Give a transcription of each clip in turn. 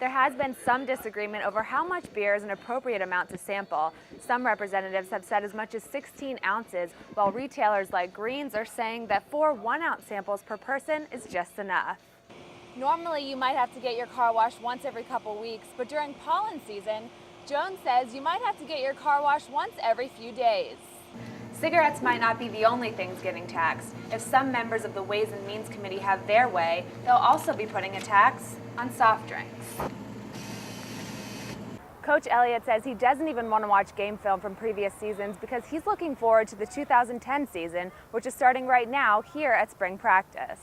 There has been some disagreement over how much beer is an appropriate amount to sample. Some representatives have said as much as 16 ounces, while retailers like Greens are saying that 4 1-ounce samples per person is just enough. Normally, you might have to get your car washed once every couple weeks, but during pollen season, Jones says you might have to get your car washed once every few days. Cigarettes might not be the only things getting taxed. If some members of the Ways and Means Committee have their way, they'll also be putting a tax on soft drinks. Coach Elliott says he doesn't even want to watch game film from previous seasons because he's looking forward to the 2010 season, which is starting right now here at spring practice.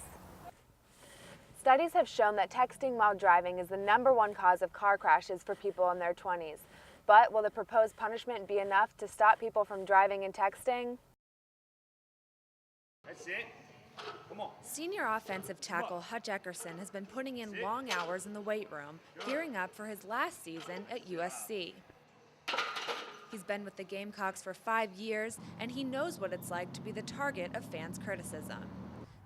Studies have shown that texting while driving is the #1 cause of car crashes for people in their 20s. But will the proposed punishment be enough to stop people from driving and texting? That's it. Come on. Senior offensive tackle Hutch Eckerson has been putting in long hours in the weight room, gearing up for his last season at USC. He's been with the Gamecocks for 5 years, and he knows what it's like to be the target of fans' criticism.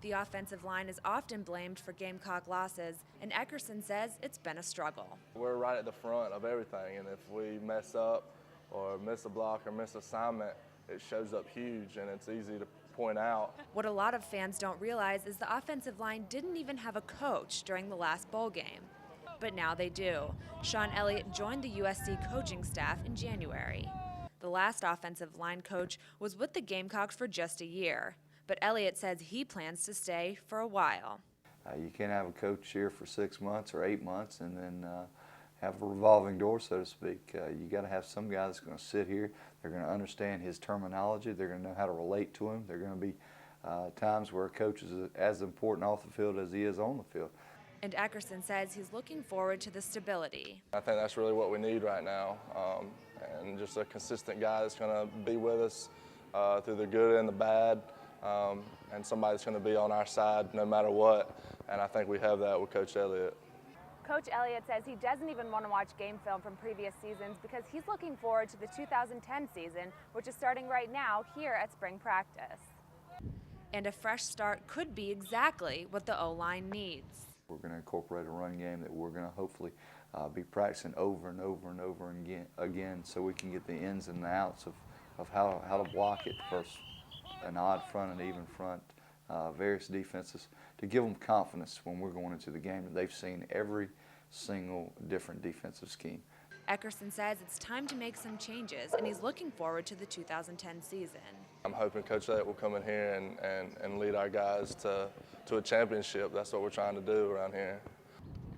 The offensive line is often blamed for Gamecock losses, and Eckerson says it's been a struggle. We're right at the front of everything, and if we mess up or miss a block or miss assignment, it shows up huge, and it's easy to point out. What a lot of fans don't realize is the offensive line didn't even have a coach during the last bowl game. But now they do. Sean Elliott joined the USC coaching staff in January. The last offensive line coach was with the Gamecocks for just a year. But Elliott says he plans to stay for a while. You can't have a coach here for 6 months or 8 months and then have a revolving door, so to speak. You got to have some guy that's going to sit here. They're going to understand his terminology. They're going to know how to relate to him. There are going to be times where a coach is as important off the field as he is on the field. And Eckerson says he's looking forward to the stability. I think that's really what we need right now, and just a consistent guy that's going to be with us through the good and the bad. And somebody's going to be on our side no matter what, and I think we have that with Coach Elliott. Coach Elliott says he doesn't even want to watch game film from previous seasons because he's looking forward to the 2010 season, which is starting right now here at spring practice. And a fresh start could be exactly what the O-line needs. We're going to incorporate a run game that we're going to hopefully be practicing over and over and over again so we can get the ins and the outs of how to block it first. An odd front and even front, various defenses, to give them confidence when we're going into the game that they've seen every single different defensive scheme. Eckerson says it's time to make some changes, and he's looking forward to the 2010 season. I'm hoping Coach Elliott will come in here and lead our guys to a championship. That's what we're trying to do around here.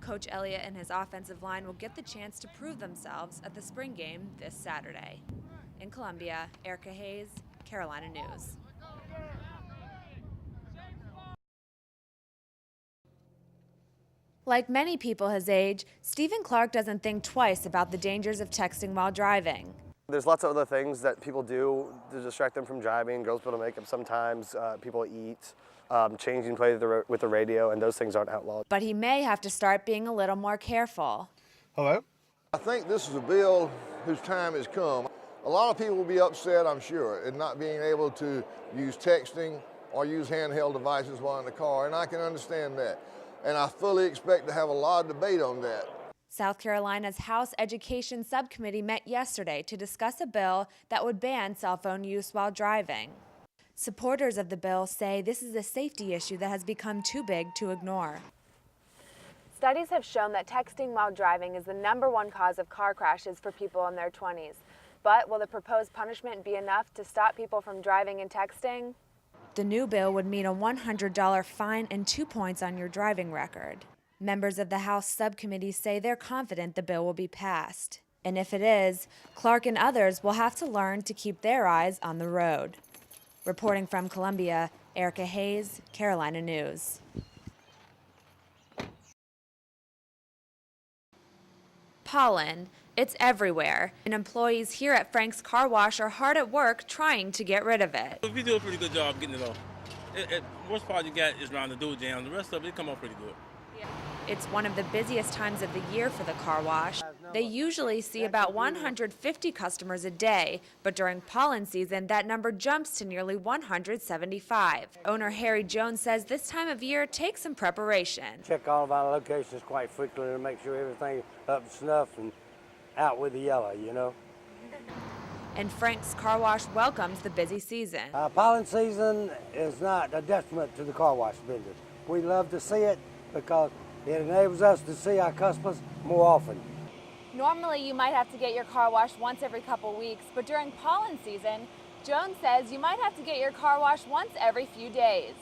Coach Elliott and his offensive line will get the chance to prove themselves at the spring game this Saturday. In Columbia, Erica Hayes, Carolina News. Like many people his age, Stephen Clark doesn't think twice about the dangers of texting while driving. There's lots of other things that people do to distract them from driving. Girls put on makeup sometimes, people eat, changing play with the radio, and those things aren't outlawed. But he may have to start being a little more careful. Hello? I think this is a bill whose time has come. A lot of people will be upset, I'm sure, at not being able to use texting or use handheld devices while in the car, and I can understand that. And I fully expect to have a lot of debate on that. South Carolina's House Education Subcommittee met yesterday to discuss a bill that would ban cell phone use while driving. Supporters of the bill say this is a safety issue that has become too big to ignore. Studies have shown that texting while driving is the #1 cause of car crashes for people in their 20s. But will the proposed punishment be enough to stop people from driving and texting? The new bill would mean a $100 fine and 2 points on your driving record. Members of the House subcommittee say they're confident the bill will be passed. And if it is, Clark and others will have to learn to keep their eyes on the road. Reporting from Columbia, Erica Hayes, Carolina News. Pollen. It's everywhere, and employees here at Frank's Car Wash are hard at work trying to get rid of it. We do a pretty good job getting it off. Worst part you got is around the door jam. The rest of it come off pretty good. It's one of the busiest times of the year for the car wash. They usually see about 150 customers a day, but during pollen season, that number jumps to nearly 175. Owner Harry Jones says this time of year takes some preparation. Check all of our locations quite frequently to make sure everything's up to snuff and out with the yellow, you know. And Frank's Car Wash welcomes the busy season. Pollen season is not a detriment to the car wash business. We love to see it because it enables us to see our customers more often. Normally, you might have to get your car washed once every couple weeks, but during pollen season, Jones says you might have to get your car washed once every few days.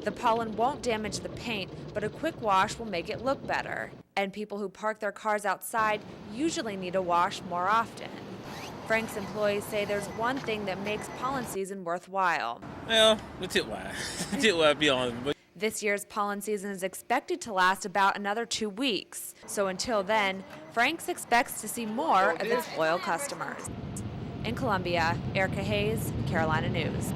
The pollen won't damage the paint, but a quick wash will make it look better. And people who park their cars outside usually need a wash more often. Frank's employees say there's one thing that makes pollen season worthwhile. Well, the tip-wise. The tip-wise, be honest. But This year's pollen season is expected to last about another 2 weeks. So until then, Frank's expects to see more of its loyal customers. In Columbia, Erica Hayes, Carolina News.